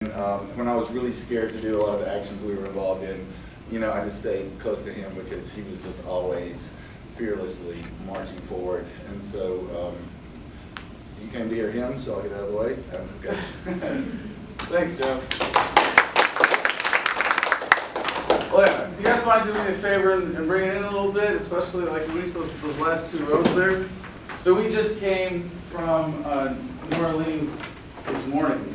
When I was really scared to do a lot of the actions we were involved in, I just stayed close to him because he was just always fearlessly marching forward. And so you came to hear him, so I'll get out of the way. Okay. Thanks, Joe. Well, yeah, do you guys mind doing me a favor and bringing it in a little bit, especially like at least those last two rows there? So we just came from New Orleans this morning,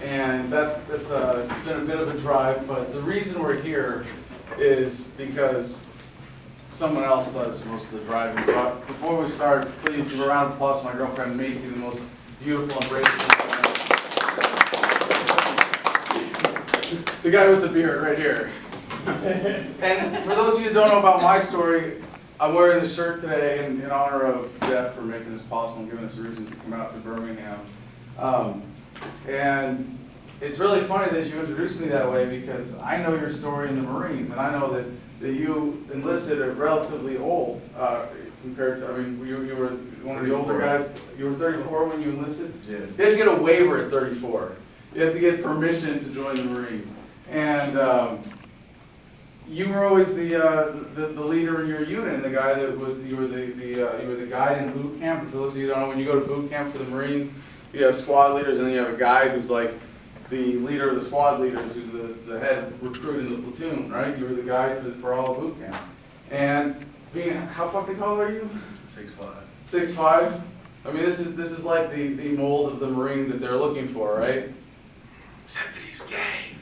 and it's been a bit of a drive, but the reason we're here is because someone else does most of the driving. So before we start, please give a round of applause to my girlfriend Macy, the most beautiful and brave woman. The guy with the beard right here. And for those of you who don't know about my story, I'm wearing this shirt today in honor of Jeff for making this possible and giving us a reason to come out to Birmingham. And it's really funny that you introduced me that way because I know your story in the Marines, and I know that you enlisted at relatively old compared to, you were one of the older guys. You were 34 when you enlisted? Yeah. You had to get a waiver at 34. You have to get permission to join the Marines. And you were always the leader in your unit, and the guy that was you were the guide in boot camp. And for those of you who don't know, when you go to boot camp for the Marines, you have squad leaders, and then you have a guide who's like the leader of the squad leaders, who's the head recruit in the platoon, right? You were the guide for all of boot camp. And how fucking tall are you? 6'5". 6'5". I mean, this is like the mold of the Marine that they're looking for, right? Except that he's gay.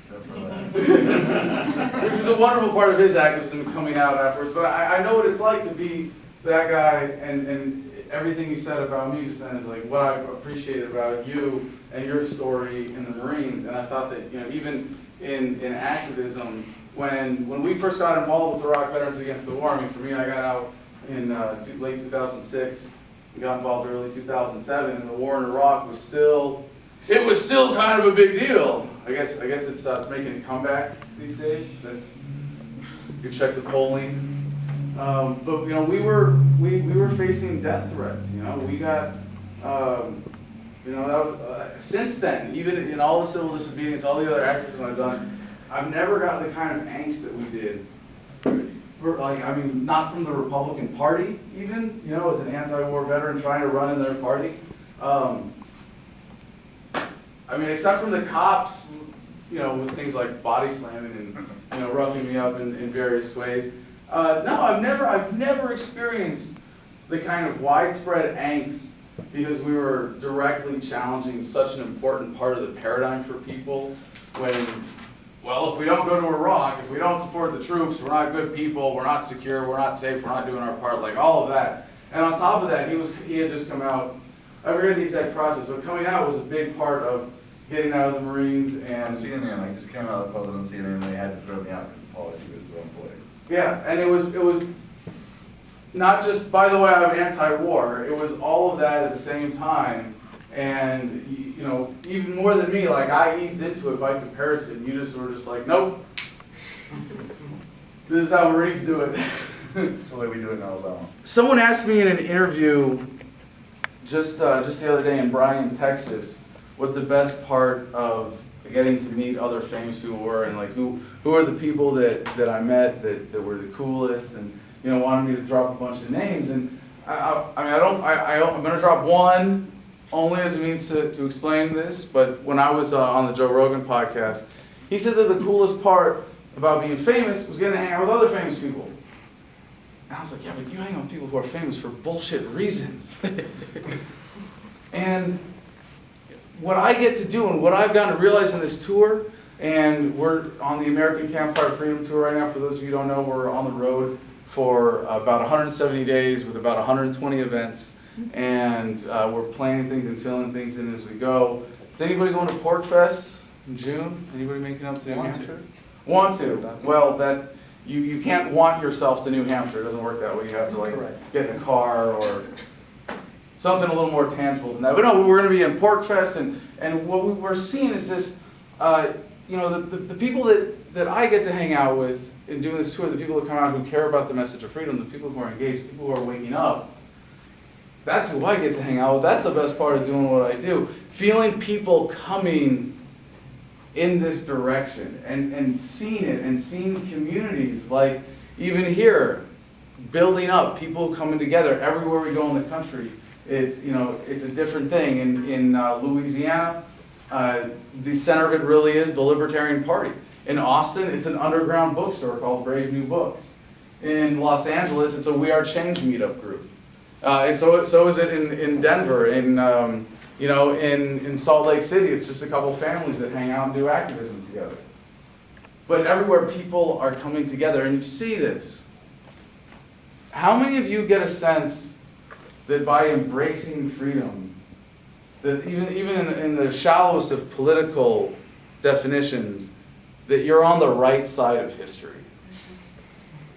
Which was a wonderful part of his activism coming out afterwards. But I know what it's like to be that guy, and everything you said about me just then is like what I appreciated about you and your story in the Marines. And I thought that even in activism, when we first got involved with Iraq Veterans Against the War, I mean, for me, I got out in late 2006, we got involved early 2007, and the war in Iraq was still kind of a big deal. I guess it's making a comeback these days. You check the polling, but we were facing death threats. We got since then, even in all the civil disobedience, all the other activism I've done, I've never got the kind of angst that we did. Not from the Republican Party, even as an anti-war veteran trying to run in their party. Except from the cops, with things like body slamming and roughing me up in various ways. No, I've never experienced the kind of widespread angst because we were directly challenging such an important part of the paradigm for people. If we don't go to Iraq, if we don't support the troops, we're not good people, we're not secure, we're not safe, we're not doing our part, like all of that. And on top of that, he had just come out. I forget the exact process, but coming out was a big part of getting out of the Marines. And On CNN, I just came out of the closet on CNN, and they had to throw me out because the policy was the wrong way. Yeah, and it was not just, by the way, I'm anti-war. It was all of that at the same time. And even more than me, like I eased into it by comparison. You just were just like, nope. This is how Marines do it. That's the way we do it in Alabama. Someone asked me in an interview just the other day in Bryan, Texas, what the best part of getting to meet other famous people were, and like who are the people that I met that were the coolest, and wanted me to drop a bunch of names. And I'm going to drop one only as a means to explain this. But when I was on the Joe Rogan podcast, he said that the coolest part about being famous was getting to hang out with other famous people. And I was like, yeah, but you hang out with people who are famous for bullshit reasons. And what I get to do and what I've gotten to realize in this tour, and we're on the American Campfire Freedom Tour right now. For those of you who don't know, we're on the road for about 170 days with about 120 events. And we're planning things and filling things in as we go. Is anybody going to Pork Fest in June? Anybody making up to New Hampshire? Want to? Well, you can't want yourself to New Hampshire. It doesn't work that way. You have to get in a car or something a little more tangible than that. But no, we're going to be in Pork Fest, and what we're seeing is this. The people that I get to hang out with in doing this tour, the people that come out who care about the message of freedom, the people who are engaged, the people who are waking up. That's who I get to hang out with. That's the best part of doing what I do. Feeling people coming in this direction and seen it and seen communities like even here building up, people coming together everywhere we go in the country. It's, you know, it's a different thing. In Louisiana, the center of it really is the Libertarian Party. In Austin, it's an underground bookstore called Brave New Books. In Los Angeles, it's a We Are Change meetup group. And so is it in Denver. You know, in Salt Lake City, it's just a couple families that hang out and do activism together. But everywhere people are coming together, and you see this. How many of you get a sense that by embracing freedom, that even in the shallowest of political definitions, that you're on the right side of history?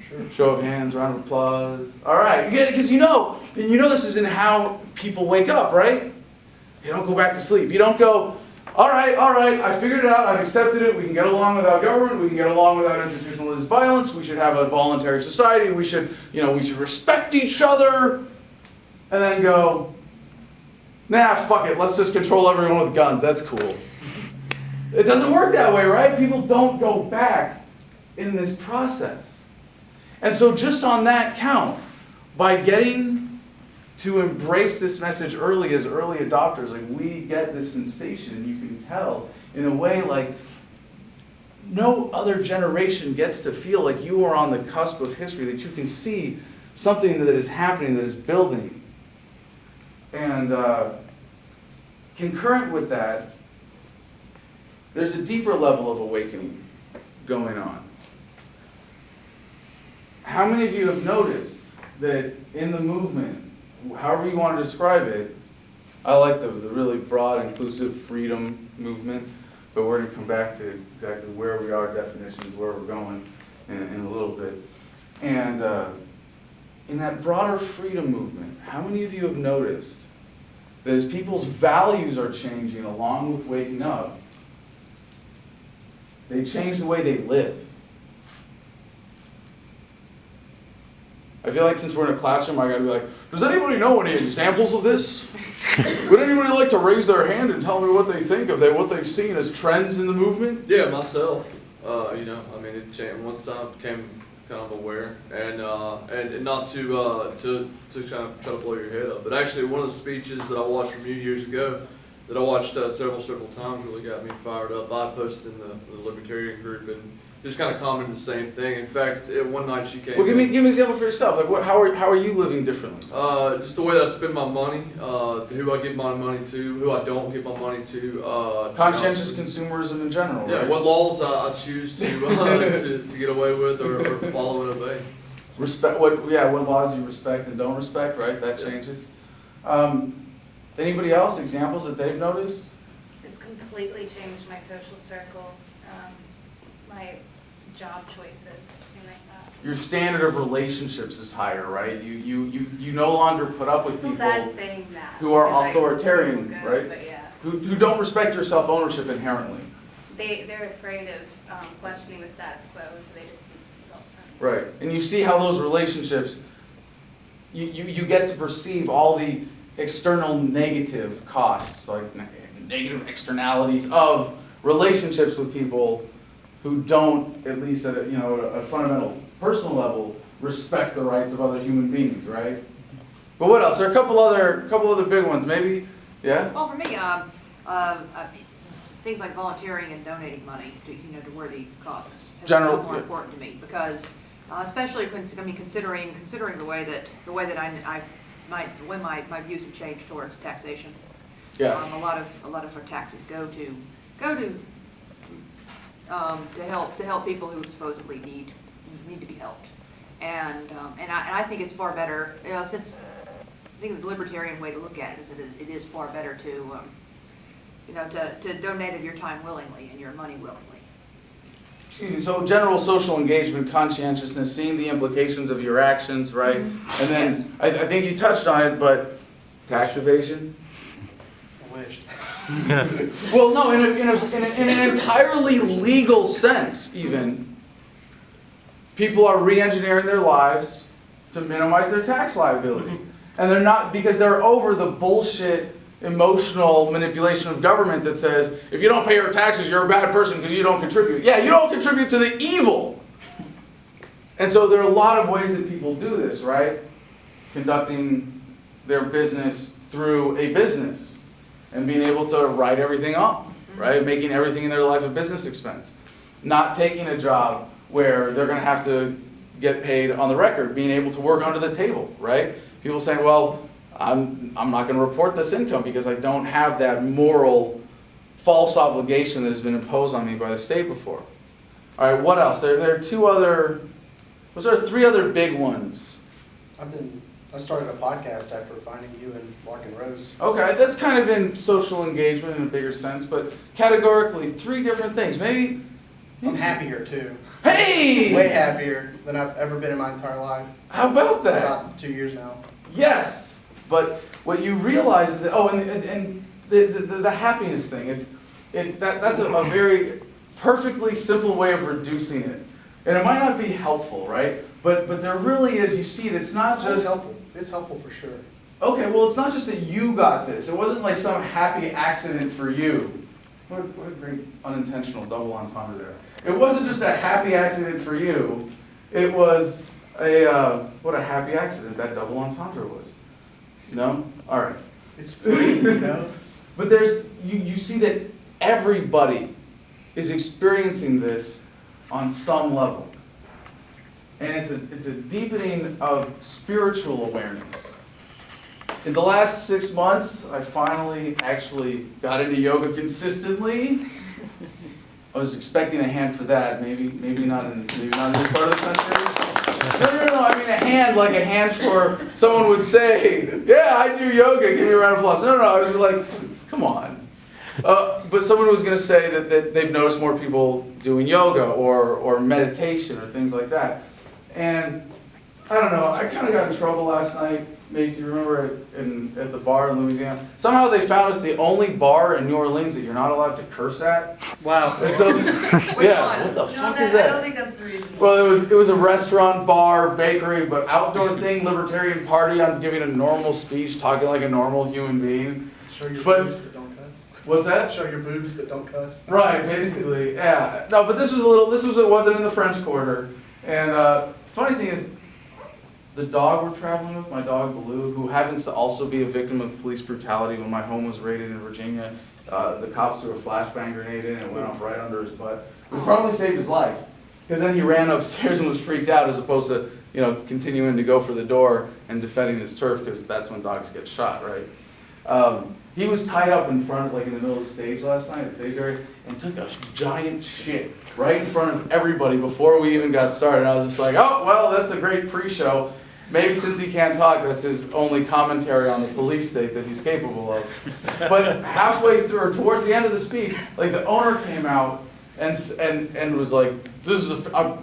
Sure. Show of hands, round of applause. All right, because you know this isn't how people wake up, right? You don't go back to sleep. You don't go, all right, I figured it out, I've accepted it, we can get along without government, we can get along without institutionalized violence, we should have a voluntary society, we should respect each other, and then go, nah, fuck it, let's just control everyone with guns, that's cool. It doesn't work that way, right? People don't go back in this process. And so just on that count, by getting to embrace this message early as early adopters, like we get this sensation, and you can tell in a way like no other generation gets to feel like you are on the cusp of history, that you can see something that is happening, that is building. And concurrent with that, there's a deeper level of awakening going on. How many of you have noticed that in the movement, however you want to describe it, I like the really broad, inclusive freedom movement, but we're going to come back to exactly where we are, definitions, where we're going in a little bit. And in that broader freedom movement, how many of you have noticed that as people's values are changing along with waking up, they change the way they live? I feel like since we're in a classroom, I gotta be like, does anybody know any examples of this? Would anybody like to raise their hand and tell me what they think of what they've seen as trends in the movement? Yeah, myself. You know, I mean, it changed. One time became kind of aware, and not to kind of try to blow your head up, but actually one of the speeches that I watched from you years ago, that I watched several times, really got me fired up. I posted in the Libertarian group and just kind of commented the same thing. In fact, one night she came. Well, give me an example for yourself. Like, how are you living differently? Just the way that I spend my money, who I give my money to, who I don't give my money to. Conscientious consumerism in general. Yeah, right? what laws I choose to get away with or follow and obey. Respect what laws you respect and don't respect, right? That changes. Anybody else examples that they've noticed? It's completely changed my social circles, my job choices, things like that. Your standard of relationships is higher, right? You no longer put up with people bad saying that, who are because authoritarian, good, right? But yeah. Who don't respect your self-ownership inherently. They're afraid of questioning the status quo, so they distance themselves from it. Right, and you see how those relationships, you get to perceive all the external negative costs, like negative externalities of relationships with people who don't, at least at a fundamental personal level, respect the rights of other human beings, right? But what else? There are a couple other big ones, maybe. Yeah. Well, for me, things like volunteering and donating money to worthy causes has become more important to me, because especially considering the way that my views have changed towards taxation. Yes. A lot of our taxes go to help people who supposedly need to be helped, and I think it's far better, since I think the libertarian way to look at it is that it is far better to donate of your time willingly and your money willingly. Excuse me, so general social engagement, conscientiousness, seeing the implications of your actions, right? Mm-hmm. And then, yes. I think you touched on it, but tax evasion? I wished. Well, no, in an entirely legal sense, even, people are re-engineering their lives to minimize their tax liability. And they're not, because they're over the bullshit emotional manipulation of government that says, if you don't pay your taxes, you're a bad person because you don't contribute. Yeah, you don't contribute to the evil. And so there are a lot of ways that people do this, right? Conducting their business through a business and being able to write everything off, right? Making everything in their life a business expense. Not taking a job where they're going to have to get paid on the record, being able to work under the table, right? People saying, well, I'm not going to report this income because I don't have that moral false obligation that has been imposed on me by the state before. All right, what else? There are three other big ones. I started a podcast after finding you and Mark and Rose. Okay, that's kind of in social engagement in a bigger sense, but categorically, three different things. Maybe I'm happier too. Hey! Way happier than I've ever been in my entire life. How about that? About 2 years now. Yes, but what you realize is that, and the happiness thing, that's a very perfectly simple way of reducing it. And it might not be helpful, right? But there really is, you see it, it's not just... It's helpful. It's helpful for sure. Okay, well, it's not just that you got this. It wasn't like some happy accident for you. What a great unintentional double entendre there. It wasn't just a happy accident for you. It was what a happy accident that double entendre was. No? All right. It's free, you know? But you see that everybody is experiencing this on some level. And it's a deepening of spiritual awareness. In the last 6 months, I finally actually got into yoga consistently. I was expecting a hand for that. Maybe not in this part of the country. No. I mean a hand for someone would say, yeah, I do yoga. Give me a round of applause. No. I was like, come on. But someone was going to say that they've noticed more people doing yoga or meditation or things like that. And I don't know, I kind of got in trouble last night. Macy, remember at the bar in Louisiana? Somehow they found us the only bar in New Orleans that you're not allowed to curse at. Wow. And so, yeah, what the fuck is that? I don't think that's the reason. Well, it was a restaurant, bar, bakery, but outdoor thing, libertarian party. I'm giving a normal speech, talking like a normal human being. Show your But- boobs, but don't cuss. What's that? Show your boobs, but don't cuss. Right, basically, yeah. No, but it wasn't in the French Quarter. And funny thing is, the dog we're traveling with, my dog Baloo, who happens to also be a victim of police brutality when my home was raided in Virginia, the cops threw a flashbang grenade in and it went off right under his butt. Which probably saved his life. Because then he ran upstairs and was freaked out as opposed to, continuing to go for the door and defending his turf, because that's when dogs get shot, right? He was tied up in front, in the middle of the stage last night, the stage area, and took a giant shit right in front of everybody before we even got started. I was just like, oh, well, that's a great pre-show. Maybe since he can't talk, that's his only commentary on the police state that he's capable of. But halfway through, or towards the end of the speech, the owner came out and was like, "This is I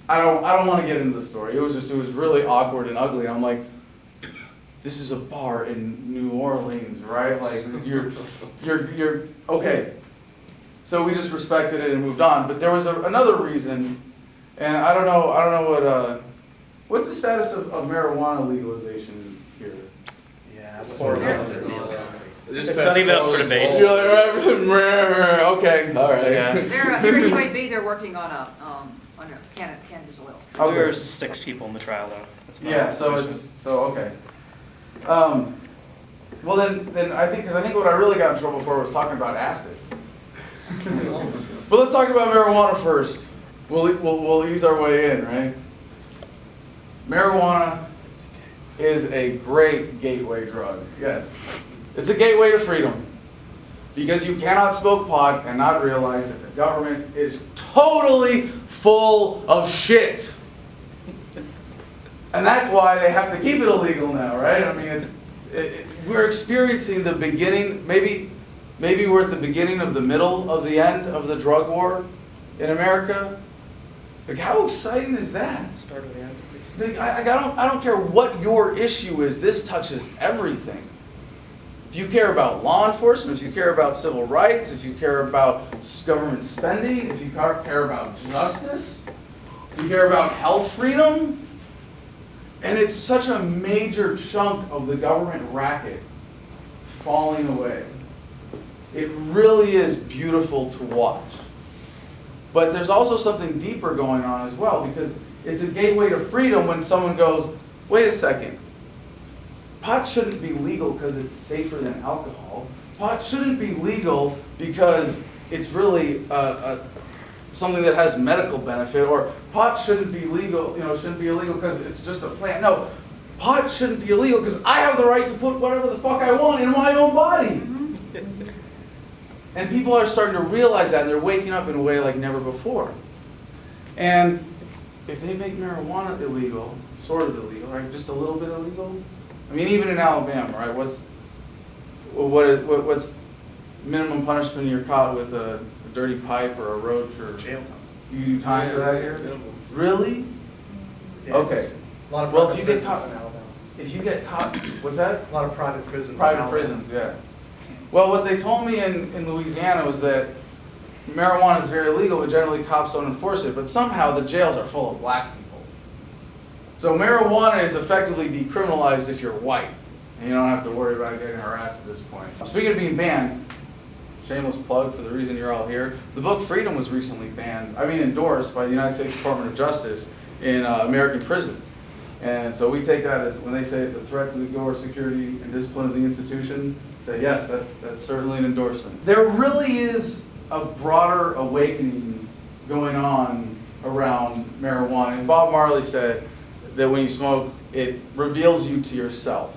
don't want to get into the story. It was really awkward and ugly." And I'm like, this is a bar in New Orleans, right? You're okay. So we just respected it and moved on. But there was another reason, and I don't know what's the status of marijuana legalization here? Yeah, It's It's not even up for debate. You're like, okay, all right. Yeah. Here at UAB, they're working on a cannabis oil. Okay. There were 6 people in the trial, though. It's not Yeah, so okay. Well then I think what I really got in trouble for was talking about acid. But let's talk about marijuana first. We'll ease our way in, right? Marijuana is a great gateway drug. Yes, it's a gateway to freedom, because you cannot smoke pot and not realize that the government is totally full of shit. And that's why they have to keep it illegal now, right? I mean, we're experiencing the beginning, maybe we're at the beginning of the middle of the end of the drug war in America. How exciting is that? Start of the end. I don't care what your issue is, this touches everything. If you care about law enforcement, if you care about civil rights, if you care about government spending, if you care about justice, if you care about health freedom, and it's such a major chunk of the government racket falling away. It really is beautiful to watch. But there's also something deeper going on as well, because it's a gateway to freedom when someone goes, wait a second, pot shouldn't be legal because it's safer than alcohol. Pot shouldn't be legal because it's really something that has medical benefit, or pot shouldn't be legal, shouldn't be illegal because it's just a plant. No, pot shouldn't be illegal because I have the right to put whatever the fuck I want in my own body. And people are starting to realize that, and they're waking up in a way like never before. And if they make marijuana illegal, sort of illegal, right, just a little bit illegal. I mean, even in Alabama, right? What's minimum punishment? You're caught with a dirty pipe or a roach or Jail time. You do time for that here? Minimum. Really? Yeah, Okay. it's A lot of Well, private if you get prisons caught- in Alabama. If you get caught, what's that? A lot of private prisons in Private Alabama. prisons, yeah. Well, what they told me in Louisiana was that marijuana is very illegal, but generally cops don't enforce it. But somehow the jails are full of black people. So marijuana is effectively decriminalized if you're white. And you don't have to worry about getting harassed at this point. Speaking of being banned, shameless plug for the reason you're all here, the book Freedom was recently endorsed by the United States Department of Justice in American prisons. And so we take that as, when they say it's a threat to the good security and discipline of the institution, say yes, that's certainly an endorsement. There really is a broader awakening going on around marijuana. And Bob Marley said that when you smoke, it reveals you to yourself.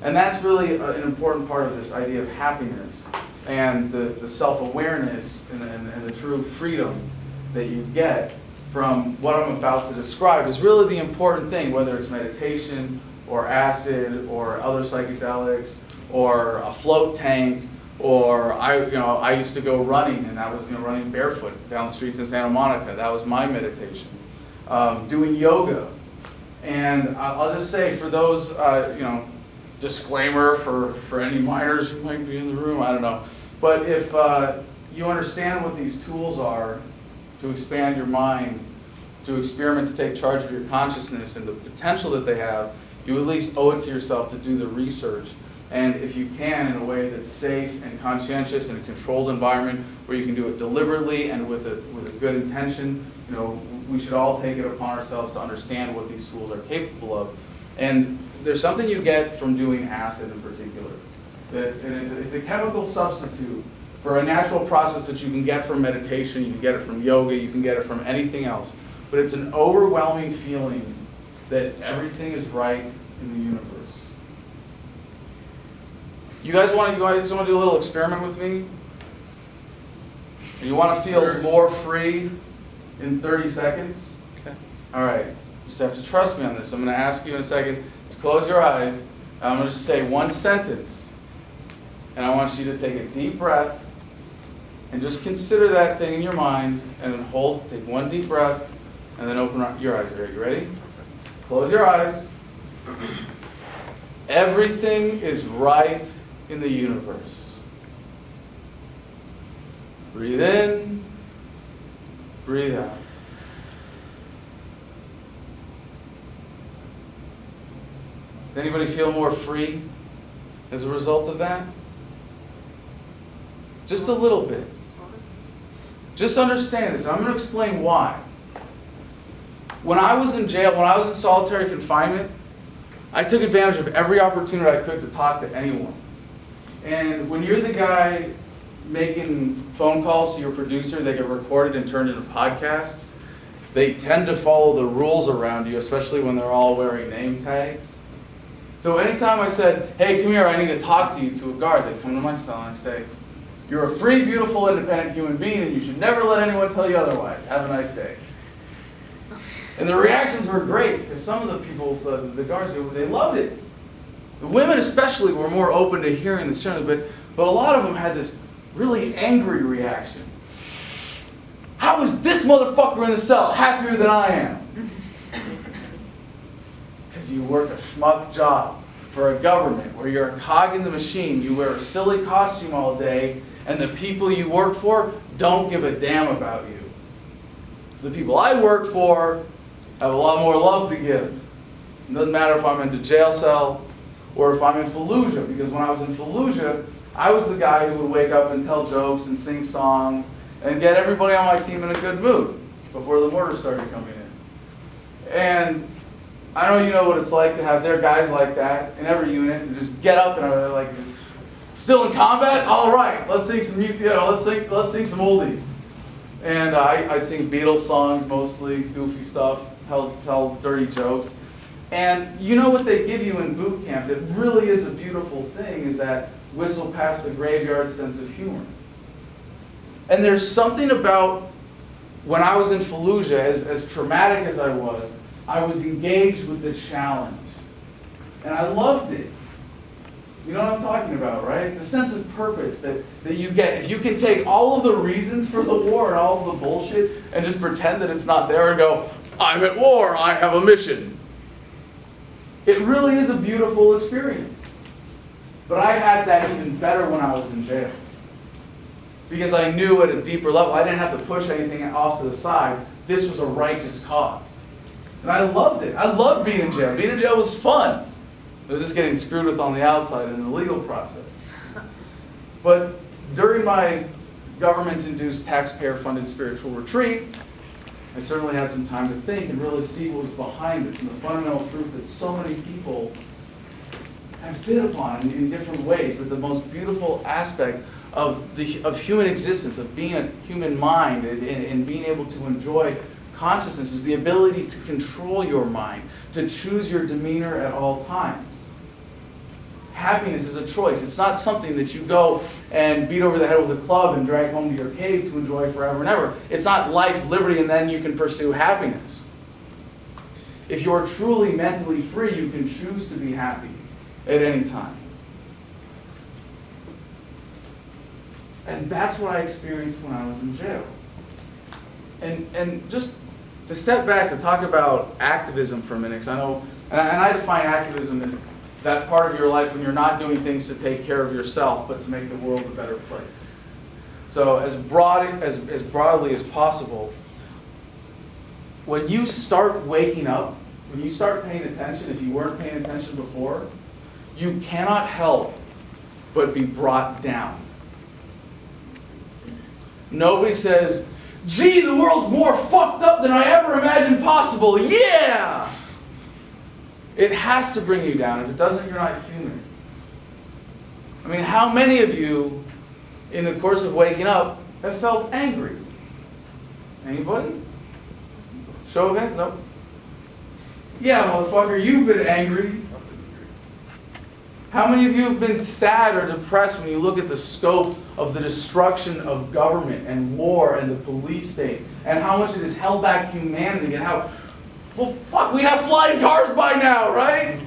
And that's really an important part of this idea of happiness and the self-awareness and the true freedom that you get from what I'm about to describe is really the important thing, whether it's meditation or acid or other psychedelics or a float tank, or I used to go running, and that was running barefoot down the streets in Santa Monica. That was my meditation. Doing yoga, and I'll just say for those disclaimer for any minors who might be in the room, I don't know, but if you understand what these tools are to expand your mind, to experiment, to take charge of your consciousness and the potential that they have, you at least owe it to yourself to do the research. And if you can, in a way that's safe and conscientious in a controlled environment where you can do it deliberately and with a good intention, we should all take it upon ourselves to understand what these tools are capable of. And there's something you get from doing acid in particular. It's a chemical substitute for a natural process that you can get from meditation, you can get it from yoga, you can get it from anything else. But it's an overwhelming feeling that everything is right in the universe. You guys want to do a little experiment with me? You want to feel more free in 30 seconds? Okay. All right. You just have to trust me on this. I'm going to ask you in a second to close your eyes. I'm going to just say one sentence. And I want you to take a deep breath and just consider that thing in your mind and then take one deep breath and then open your eyes. Are you ready? Close your eyes. Everything is right in the universe. Breathe in, breathe out. Does anybody feel more free as a result of that? Just a little bit. Just understand this. I'm going to explain why. When I was in jail, when I was in solitary confinement, I took advantage of every opportunity I could to talk to anyone. And when you're the guy making phone calls to your producer, they get recorded and turned into podcasts, they tend to follow the rules around you, especially when they're all wearing name tags. So anytime I said, hey, come here, I need to talk to you, to a guard, they'd come to my cell and I'd say, you're a free, beautiful, independent human being, and you should never let anyone tell you otherwise. Have a nice day. And the reactions were great, because some of the people, the guards, they loved it. The women especially were more open to hearing this generally, but a lot of them had this really angry reaction. How is this motherfucker in the cell happier than I am? Because you work a schmuck job for a government where you're a cog in the machine, you wear a silly costume all day, and the people you work for don't give a damn about you. The people I work for have a lot more love to give. It doesn't matter if I'm in the jail cell or if I'm in Fallujah, because when I was in Fallujah, I was the guy who would wake up and tell jokes and sing songs and get everybody on my team in a good mood before the mortar started coming in. And I know you know what it's like to have their guys like that in every unit and just get up and are like, still in combat? All right, let's sing some, let's sing some oldies. And I'd sing Beatles songs mostly, goofy stuff, tell dirty jokes. And you know what they give you in boot camp that really is a beautiful thing is that whistle past the graveyard sense of humor. And there's something about when I was in Fallujah, as traumatic as I was engaged with the challenge. And I loved it. You know what I'm talking about, right? The sense of purpose that you get. If you can take all of the reasons for the war and all of the bullshit and just pretend that it's not there and go, I'm at war, I have a mission. It really is a beautiful experience. But I had that even better when I was in jail. Because I knew at a deeper level, I didn't have to push anything off to the side. This was a righteous cause. And I loved it. I loved being in jail. Being in jail was fun. It was just getting screwed with on the outside in the legal process. But during my government-induced, taxpayer-funded spiritual retreat, I certainly had some time to think and really see what was behind this and the fundamental truth that so many people have fit upon in different ways. But the most beautiful aspect of human existence, of being a human mind and being able to enjoy consciousness is the ability to control your mind, to choose your demeanor at all times. Happiness is a choice. It's not something that you go and beat over the head with a club and drag home to your cave to enjoy forever and ever. It's not life, liberty, and then you can pursue happiness. If you're truly mentally free, you can choose to be happy at any time. And that's what I experienced when I was in jail. And just to step back to talk about activism for a minute, because I know, and I define activism as that part of your life when you're not doing things to take care of yourself, but to make the world a better place. So as broadly as possible, when you start waking up, when you start paying attention, if you weren't paying attention before, you cannot help but be brought down. Nobody says, gee, the world's more fucked up than I ever imagined possible. Yeah! It has to bring you down. If it doesn't, you're not human. I mean, how many of you, in the course of waking up, have felt angry? Anybody? Show of hands? No? Yeah, motherfucker, you've been angry. How many of you have been sad or depressed when you look at the scope of the destruction of government and war and the police state and how much it has held back humanity and how, well, fuck, we'd have flying cars by now, right?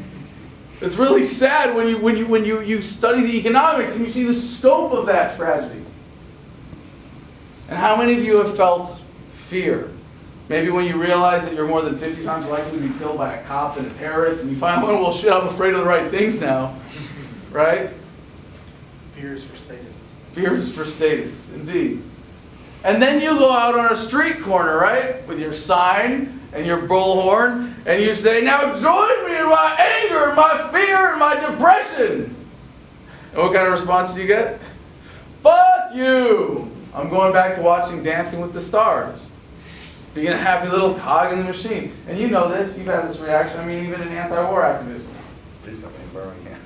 It's really sad when you study the economics and you see the scope of that tragedy. And how many of you have felt fear? Maybe when you realize that you're more than 50 times likely to be killed by a cop than a terrorist, and you find, well, shit, I'm afraid of the right things now, right? Fear is for statists. Fear is for statists, indeed. And then you go out on a street corner, right, with your sign and your bullhorn, and you say, now join me in my anger, my fear, and my depression. And what kind of response do you get? Fuck you! I'm going back to watching Dancing with the Stars. Being a happy little cog in the machine. And you know this, you've had this reaction, I mean, even in anti-war activism. Recently in Birmingham.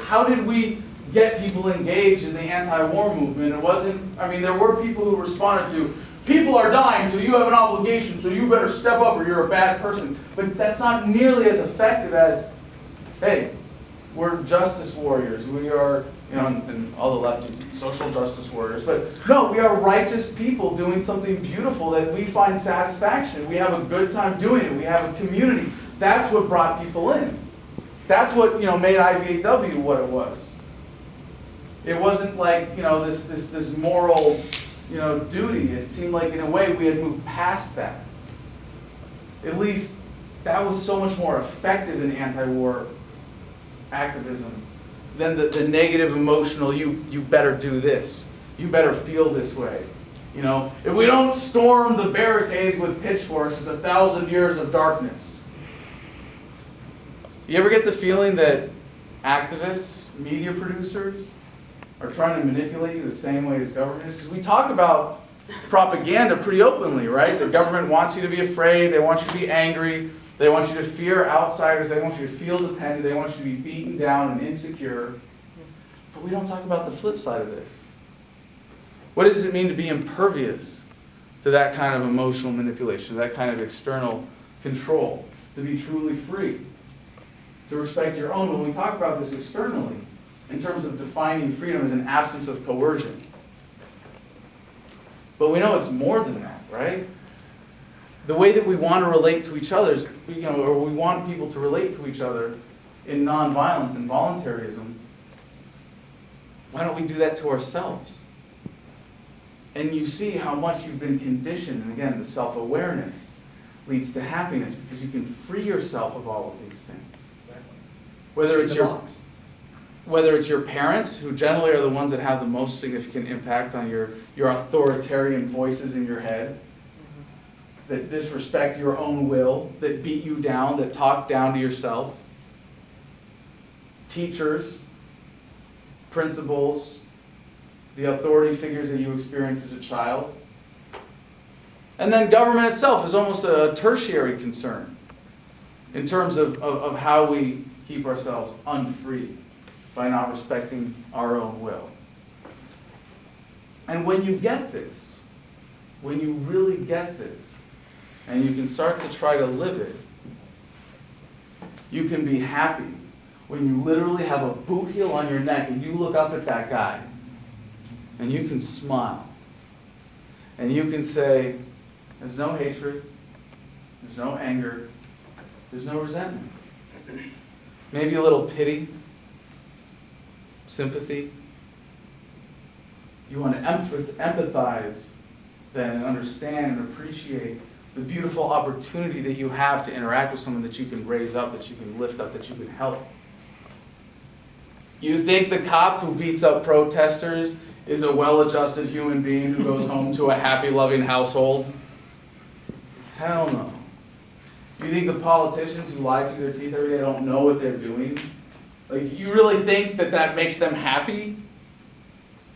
How did we get people engaged in the anti-war movement? It wasn't, I mean, there were people who responded to, people are dying, so you have an obligation, so you better step up or you're a bad person. But that's not nearly as effective as, hey, we're justice warriors. We are, and all the lefties, social justice warriors. But no, we are righteous people doing something beautiful that we find satisfaction. We have a good time doing it. We have a community. That's what brought people in. That's what, made IVAW what it was. It wasn't like, this moral, duty. It seemed like, in a way, we had moved past that. At least, that was so much more effective in anti-war activism than the negative emotional, you better do this. You better feel this way. If we don't storm the barricades with pitchforks, it's 1,000 years of darkness. You ever get the feeling that activists, media producers, are trying to manipulate you the same way as government is? Because we talk about propaganda pretty openly, right? The government wants you to be afraid, they want you to be angry, they want you to fear outsiders, they want you to feel dependent, they want you to be beaten down and insecure. But we don't talk about the flip side of this. What does it mean to be impervious to that kind of emotional manipulation, that kind of external control, to be truly free, to respect your own? When we talk about this externally, in terms of defining freedom as an absence of coercion. But we know it's more than that, right? The way that we want to relate to each other, or we want people to relate to each other in nonviolence and voluntarism, why don't we do that to ourselves? And you see how much you've been conditioned, and again, the self-awareness leads to happiness, because you can free yourself of all of these things. Exactly. Whether it's your parents, who generally are the ones that have the most significant impact on your authoritarian voices in your head, that disrespect your own will, that beat you down, that talk down to yourself, teachers, principals, the authority figures that you experience as a child. And then government itself is almost a tertiary concern in terms of how we keep ourselves unfree by not respecting our own will. And when you get this, when you really get this, and you can start to try to live it, you can be happy when you literally have a boot heel on your neck and you look up at that guy and you can smile and you can say, there's no hatred, there's no anger, there's no resentment. Maybe a little pity, sympathy. You want to empathize then and understand and appreciate the beautiful opportunity that you have to interact with someone that you can raise up, that you can lift up, that you can help. You think the cop who beats up protesters is a well-adjusted human being who goes home to a happy, loving household? Hell no. You think the politicians who lie through their teeth every day don't know what they're doing? Like, you really think that that makes them happy?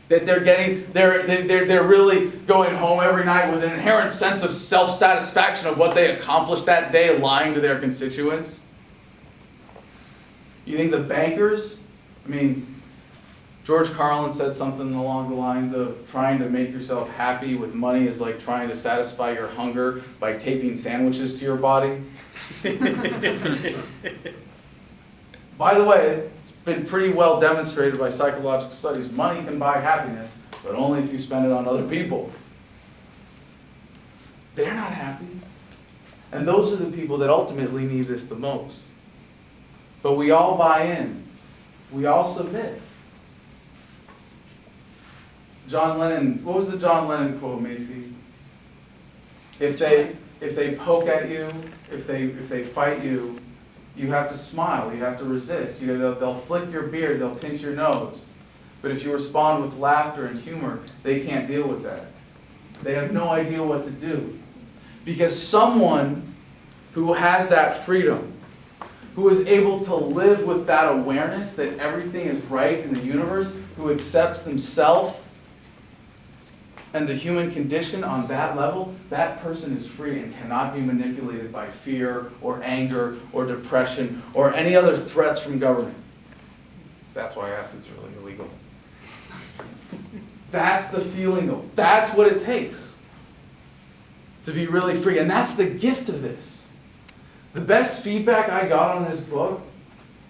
That they're really going home every night with an inherent sense of self-satisfaction of what they accomplished that day lying to their constituents? You think the bankers, George Carlin said something along the lines of trying to make yourself happy with money is like trying to satisfy your hunger by taping sandwiches to your body. By the way, it's been pretty well demonstrated by psychological studies. Money can buy happiness, but only if you spend it on other people. They're not happy. And those are the people that ultimately need this the most. But we all buy in. We all submit. John Lennon, what was the John Lennon quote, Macy? If they poke at you, if they fight you, you have to smile, you have to resist. They'll flick your beard, they'll pinch your nose. But if you respond with laughter and humor, they can't deal with that. They have no idea what to do. Because someone who has that freedom, who is able to live with that awareness that everything is right in the universe, who accepts themselves and the human condition on that level, that person is free and cannot be manipulated by fear or anger or depression or any other threats from government. That's why acid's really illegal. That's the feeling though. That's what it takes to be really free. And that's the gift of this. The best feedback I got on this book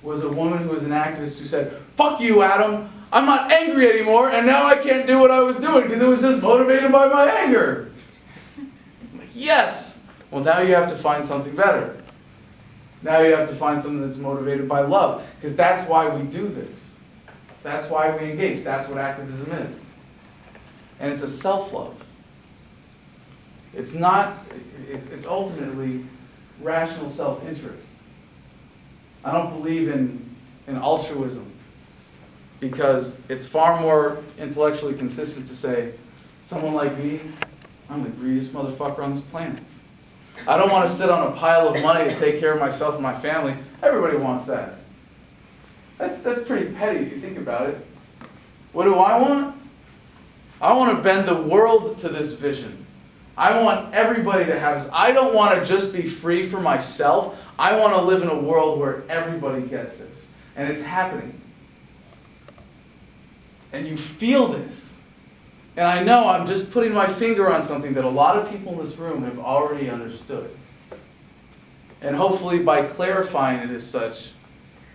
was a woman who was an activist who said, "Fuck you, Adam. I'm not angry anymore, and now I can't do what I was doing because it was just motivated by my anger." I'm like, yes! Well, now you have to find something better. Now you have to find something that's motivated by love, because that's why we do this. That's why we engage. That's what activism is. And it's a self-love. It's ultimately rational self-interest. I don't believe in altruism, because it's far more intellectually consistent to say, someone like me, I'm the greediest motherfucker on this planet. I don't want to sit on a pile of money to take care of myself and my family. Everybody wants that. That's pretty petty if you think about it. What do I want? I want to bend the world to this vision. I want everybody to have this. I don't want to just be free for myself. I want to live in a world where everybody gets this. And it's happening. And you feel this. And I know I'm just putting my finger on something that a lot of people in this room have already understood. And hopefully by clarifying it as such,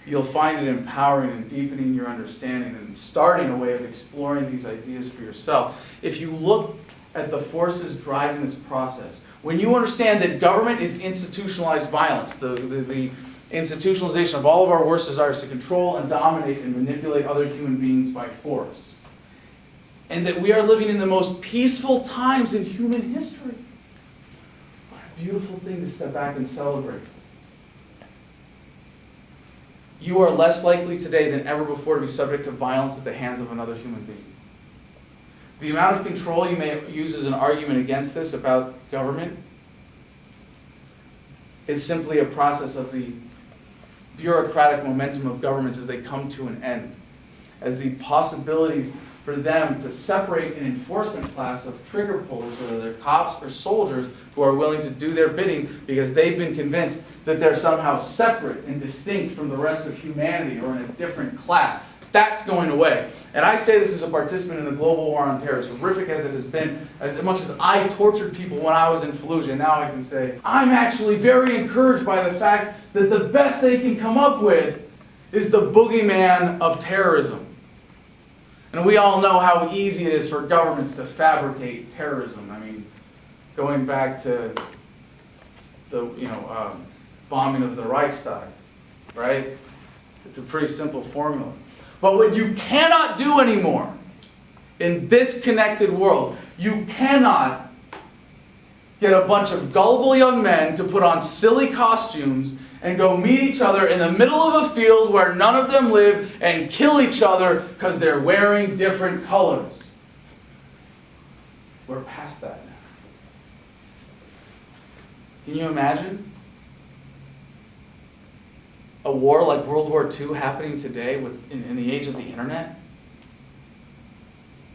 you'll find it empowering and deepening your understanding and starting a way of exploring these ideas for yourself. If you look at the forces driving this process, when you understand that government is institutionalized violence, the institutionalization of all of our worst desires to control and dominate and manipulate other human beings by force, and that we are living in the most peaceful times in human history. What a beautiful thing to step back and celebrate. You are less likely today than ever before to be subject to violence at the hands of another human being. The amount of control you may use as an argument against this about government is simply a process of the bureaucratic momentum of governments as they come to an end. As the possibilities for them to separate an enforcement class of trigger pullers, whether they're cops or soldiers, who are willing to do their bidding because they've been convinced that they're somehow separate and distinct from the rest of humanity or in a different class. That's going away. And I say this as a participant in the global war on terror, as horrific as it has been, as much as I tortured people when I was in Fallujah, now I can say, I'm actually very encouraged by the fact that the best they can come up with is the boogeyman of terrorism. And we all know how easy it is for governments to fabricate terrorism. I mean, going back to the bombing of the Reichstag, right? It's a pretty simple formula. But what you cannot do anymore in this connected world, you cannot get a bunch of gullible young men to put on silly costumes and go meet each other in the middle of a field where none of them live and kill each other because they're wearing different colors. We're past that now. Can you imagine a war like World War II happening today in the age of the internet?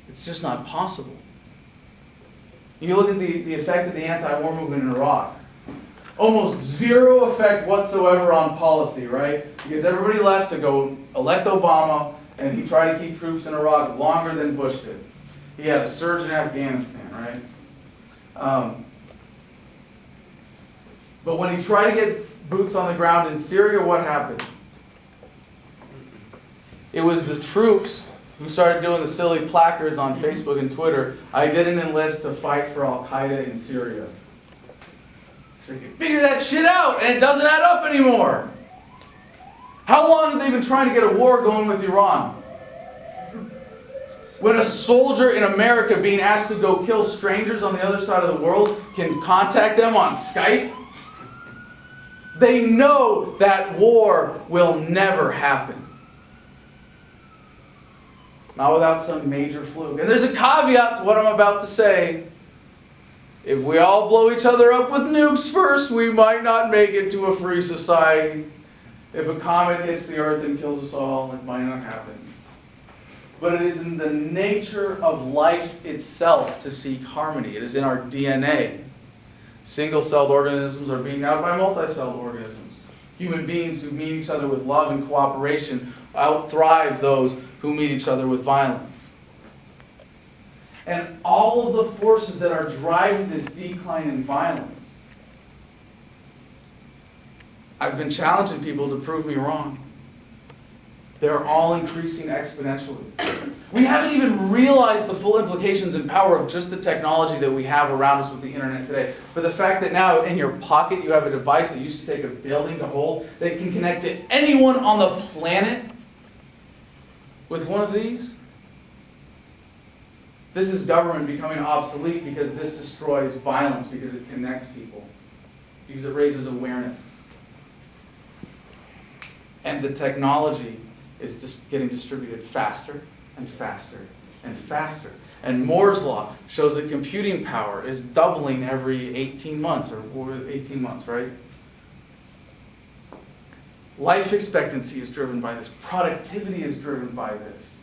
It's just not possible. You look at the effect of the anti-war movement in Iraq. Almost zero effect whatsoever on policy, right? Because everybody left to go elect Obama, and he tried to keep troops in Iraq longer than Bush did. He had a surge in Afghanistan, right? But when he tried to get boots on the ground in Syria, what happened? It was the troops who started doing the silly placards on Facebook and Twitter, I didn't enlist to fight for Al-Qaeda in Syria. It's like, you figure that shit out, and it doesn't add up anymore. How long have they been trying to get a war going with Iran? When a soldier in America being asked to go kill strangers on the other side of the world can contact them on Skype, they know that war will never happen. Not without some major fluke. And there's a caveat to what I'm about to say. If we all blow each other up with nukes first, we might not make it to a free society. If a comet hits the earth and kills us all, it might not happen. But it is in the nature of life itself to seek harmony. It is in our DNA. Single-celled organisms are being out by multi-celled organisms. Human beings who meet each other with love and cooperation out-thrive those who meet each other with violence. And all of the forces that are driving this decline in violence, I've been challenging people to prove me wrong. They're all increasing exponentially. We haven't even realized the full implications and power of just the technology that we have around us with the internet today. But the fact that now in your pocket you have a device that used to take a building to hold that can connect to anyone on the planet with one of these. This is government becoming obsolete because this destroys violence, because it connects people, because it raises awareness. And the technology is just getting distributed faster and faster and faster. And Moore's law shows that computing power is doubling every 18 months, or 18 months, right? Life expectancy is driven by this. Productivity is driven by this.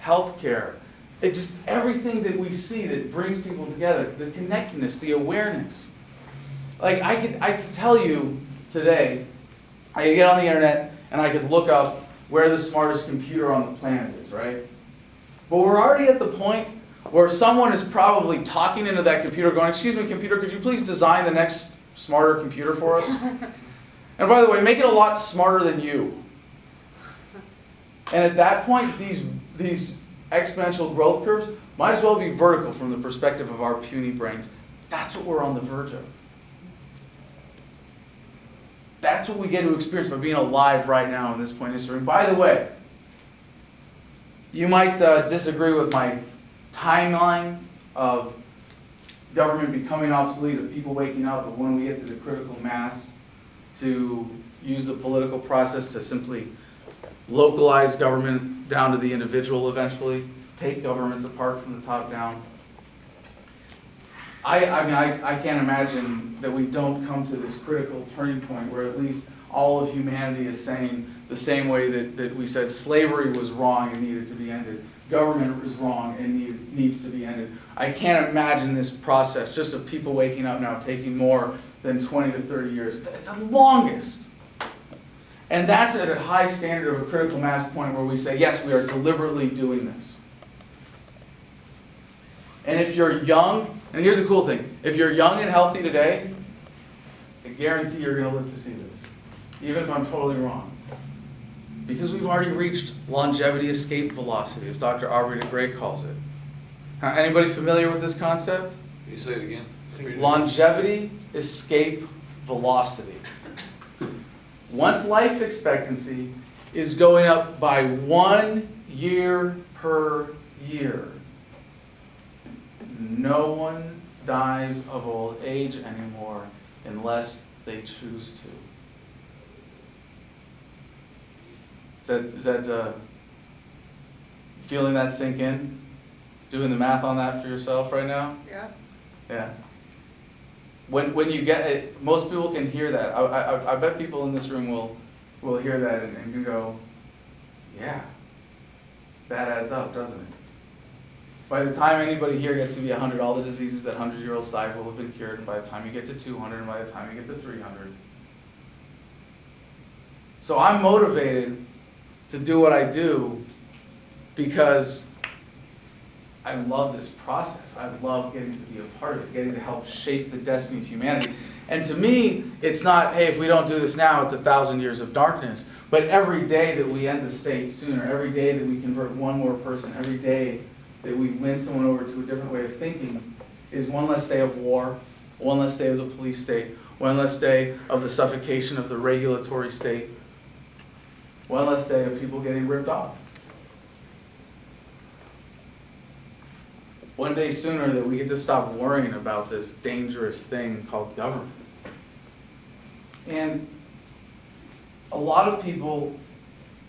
Healthcare. It just, everything that we see that brings people together, the connectedness, the awareness. Like I could tell you today, I could get on the internet and I could look up where the smartest computer on the planet is, right? But we're already at the point where someone is probably talking into that computer going, excuse me, computer, could you please design the next smarter computer for us? And by the way, make it a lot smarter than you. And at that point, these exponential growth curves might as well be vertical from the perspective of our puny brains. That's what we're on the verge of. That's what we get to experience by being alive right now in this point in history. And by the way, you might disagree with my timeline of government becoming obsolete, of people waking up, but when we get to the critical mass, to use the political process to simply localize government down to the individual eventually, take governments apart from the top down. I mean, I can't imagine that we don't come to this critical turning point where at least all of humanity is saying the same way that we said slavery was wrong and needed to be ended. Government is wrong and needs to be ended. I can't imagine this process just of people waking up now taking more than 20 to 30 years, the longest. And that's at a high standard of a critical mass point where we say, yes, we are deliberately doing this. And if you're young, and here's the cool thing, if you're young and healthy today, I guarantee you're going to live to see this, even if I'm totally wrong. Because we've already reached longevity escape velocity, as Dr. Aubrey de Grey calls it. Anybody familiar with this concept? Can you say it again? Longevity escape velocity. Once life expectancy is going up by 1 year per year, no one dies of old age anymore unless they choose to. Is that feeling that sink in? Doing the math on that for yourself right now? Yeah. Yeah. When you get it, most people can hear that. I bet people in this room will hear that and can go, yeah, that adds up, doesn't it? By the time anybody here gets to be 100, all the diseases that 100-year-olds die of will have been cured, and by the time you get to 200, and by the time you get to 300. So I'm motivated to do what I do because I love this process. I love getting to be a part of it, getting to help shape the destiny of humanity. And to me, it's not, hey, if we don't do this now, it's 1,000 years of darkness. But every day that we end the state sooner, every day that we convert one more person, every day that we win someone over to a different way of thinking is one less day of war, one less day of the police state, one less day of the suffocation of the regulatory state, one less day of people getting ripped off. One day sooner that we get to stop worrying about this dangerous thing called government. And a lot of people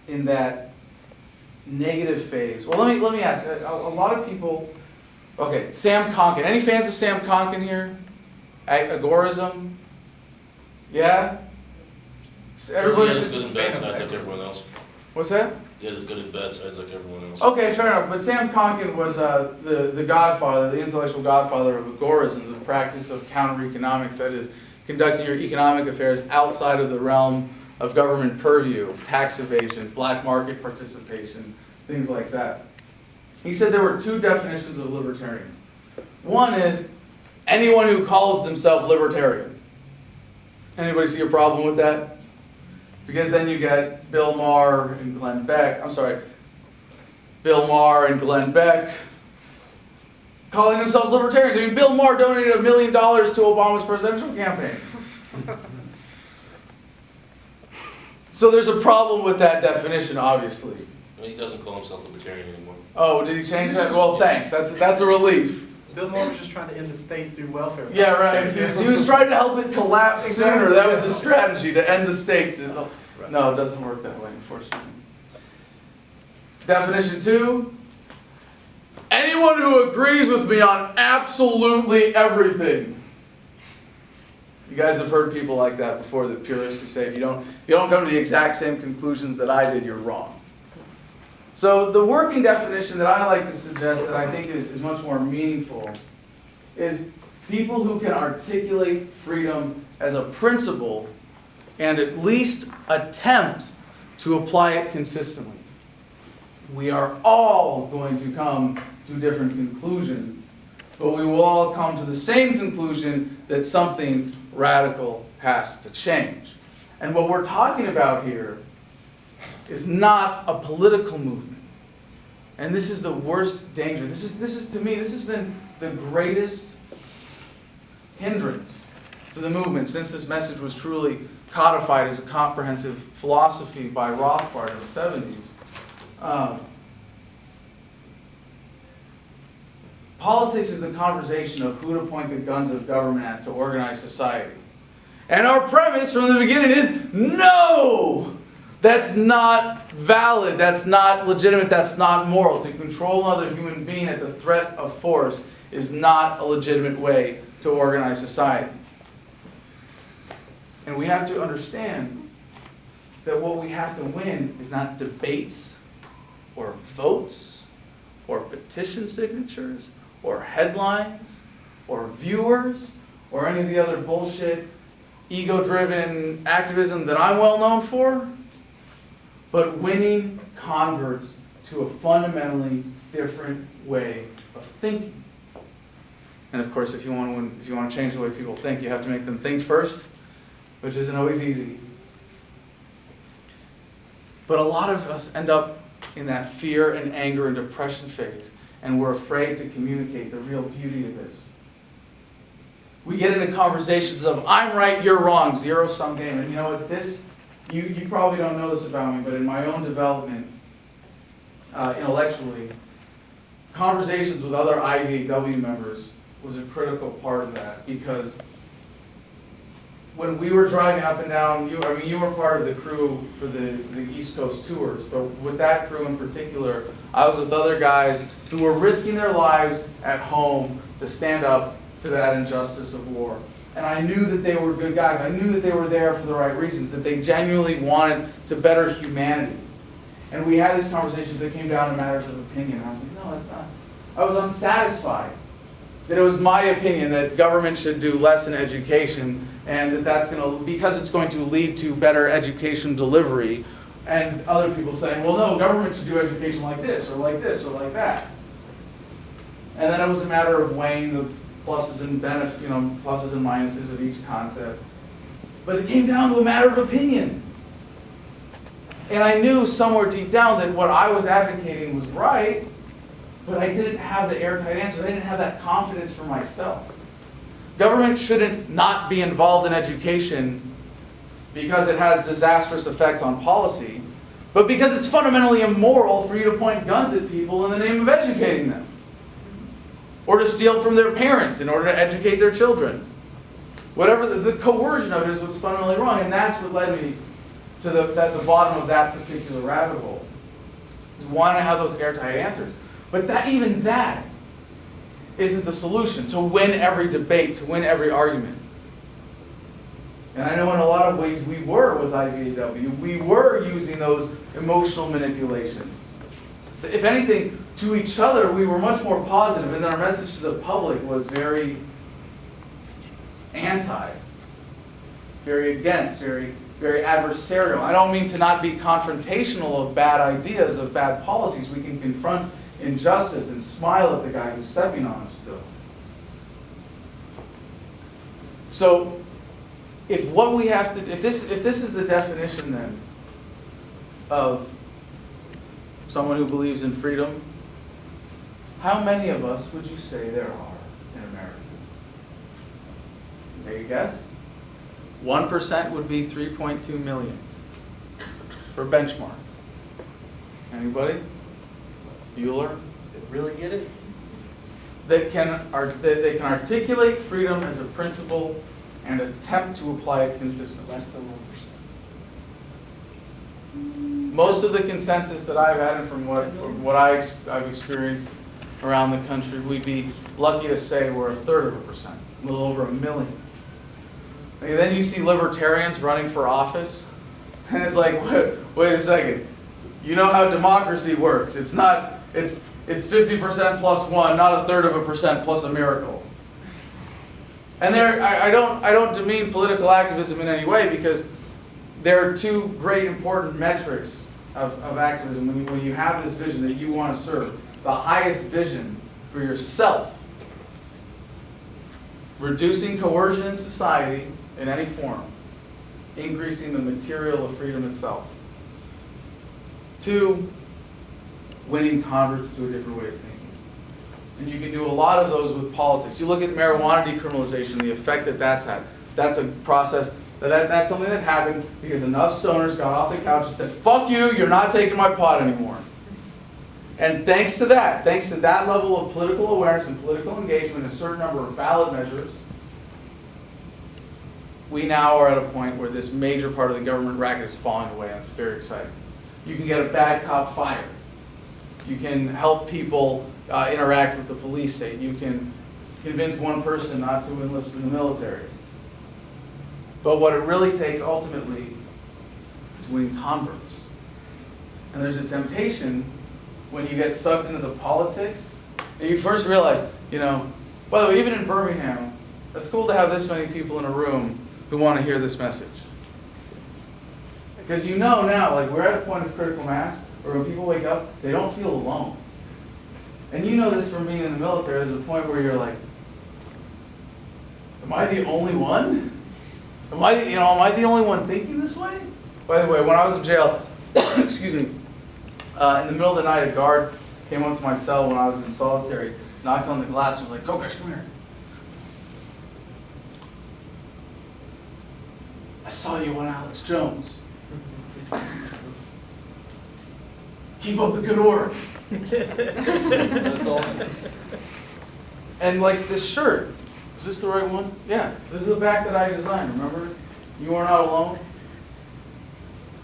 in that negative phase, well, let me ask, a lot of people, okay, Sam Konkin. Any fans of Sam Konkin here? Agorism? Yeah? Everybody He had should, as good in bad sides like everyone else. what's that? He had as good in bad sides like everyone else. Okay, fair enough. But Sam Konkin was the godfather, the intellectual godfather of agorism, the practice of counter-economics, that is, conducting your economic affairs outside of the realm of government purview, tax evasion, black market participation, things like that. He said there were two definitions of libertarian. One is anyone who calls themselves libertarian. Anybody see a problem with that? Because then you get Bill Maher and Glenn Beck, Bill Maher and Glenn Beck calling themselves libertarians. I mean, Bill Maher donated $1 million to Obama's presidential campaign. So there's a problem with that definition, obviously. He doesn't call himself libertarian anymore. Oh, did he change that? Well, thanks. That's a relief. Bill Maher was just trying to end the state through welfare. Yeah, right. He was trying to help it collapse sooner. That was the strategy, to end the state. No, it doesn't work that way, unfortunately. Definition 2, anyone who agrees with me on absolutely everything. You guys have heard people like that before, the purists who say if you don't come to the exact same conclusions that I did, you're wrong. So the working definition that I like to suggest that I think is much more meaningful is people who can articulate freedom as a principle and at least attempt to apply it consistently. We are all going to come to different conclusions, but we will all come to the same conclusion that something radical has to change. And what we're talking about here is not a political movement. And this is the worst danger. This is to me, this has been the greatest hindrance to the movement since this message was truly codified as a comprehensive philosophy by Rothbard in the 70s. Politics is the conversation of who to point the guns of government at to organize society. And our premise from the beginning is no! That's not valid, that's not legitimate, that's not moral. To control another human being at the threat of force is not a legitimate way to organize society. And we have to understand that what we have to win is not debates or votes or petition signatures or headlines or viewers or any of the other bullshit, ego-driven activism that I'm well known for, but winning converts to a fundamentally different way of thinking. And of course, if you want to change the way people think, you have to make them think first, which isn't always easy. But a lot of us end up in that fear and anger and depression phase, and we're afraid to communicate the real beauty of this. We get into conversations of, I'm right, you're wrong, zero-sum game. And you know what, you probably don't know this about me, but in my own development, intellectually, conversations with other IVAW members was a critical part of that, because when we were driving up and down, you were part of the crew for the East Coast tours, but with that crew in particular, I was with other guys who were risking their lives at home to stand up to that injustice of war. And I knew that they were good guys. I knew that they were there for the right reasons, that they genuinely wanted to better humanity. And we had these conversations that came down to matters of opinion. And I was like, no, that's not. I was unsatisfied that it was my opinion that government should do less in education, and that that's going to, because it's going to lead to better education delivery. And other people saying, well, no, government should do education like this, or like this, or like that. And then it was a matter of weighing the pluses and pluses and minuses of each concept. But it came down to a matter of opinion. And I knew somewhere deep down that what I was advocating was right, but I didn't have the airtight answer. I didn't have that confidence for myself. Government shouldn't not be involved in education because it has disastrous effects on policy, but because it's fundamentally immoral for you to point guns at people in the name of educating them, or to steal from their parents in order to educate their children. Whatever, the coercion of it is what's fundamentally wrong, and that's what led me to the bottom of that particular rabbit hole, is wanting to have those airtight answers. But even that isn't the solution, to win every debate, to win every argument. And I know in a lot of ways we were with IVAW. We were using those emotional manipulations. If anything, to each other, we were much more positive, and then our message to the public was very anti, very against, very adversarial. I don't mean to not be confrontational of bad ideas, of bad policies. We can confront injustice and smile at the guy who's stepping on us still. So, if this is the definition then of someone who believes in freedom, how many of us would you say there are in America? Take a guess? 1% would be 3.2 million for benchmark. Anybody? Bueller? Really get it? They can articulate freedom as a principle and attempt to apply it consistently. Less than 1%. Most of the consensus that I've had, and from what I've experienced around the country, we'd be lucky to say we're 1/3%, a little over 1 million. And then you see libertarians running for office, and it's like, wait a second. You know how democracy works. It's 50% plus 1, not 1/3% plus a miracle. And I don't demean political activism in any way, because there are two great important metrics of activism when you have this vision that you want to serve. The highest vision for yourself, reducing coercion in society in any form, increasing the material of freedom itself. 2, winning converts to a different way of thinking. And you can do a lot of those with politics. You look at marijuana decriminalization, the effect that that's had. That's a process, that's something that happened because enough stoners got off the couch and said, fuck you, you're not taking my pot anymore. And thanks to that level of political awareness and political engagement, a certain number of ballot measures, we now are at a point where this major part of the government racket is falling away, and it's very exciting. You can get a bad cop fired. You can help people interact with the police state. You can convince one person not to enlist in the military. But what it really takes ultimately is winning converts. And there's a temptation when you get sucked into the politics, and you first realize, by the way, even in Birmingham, it's cool to have this many people in a room who want to hear this message. Because now, like, we're at a point of critical mass where when people wake up, they don't feel alone. And you know this from being in the military, there's a point where you're like, am I the only one? Am I the only one thinking this way? By the way, when I was in jail, excuse me, in the middle of the night, a guard came up to my cell when I was in solitary, knocked on the glass, and was like, Kokesh, come here. I saw you on Alex Jones. Keep up the good work. That's awesome. And like this shirt, is this the right one? Yeah, this is the back that I designed, remember? You are not alone.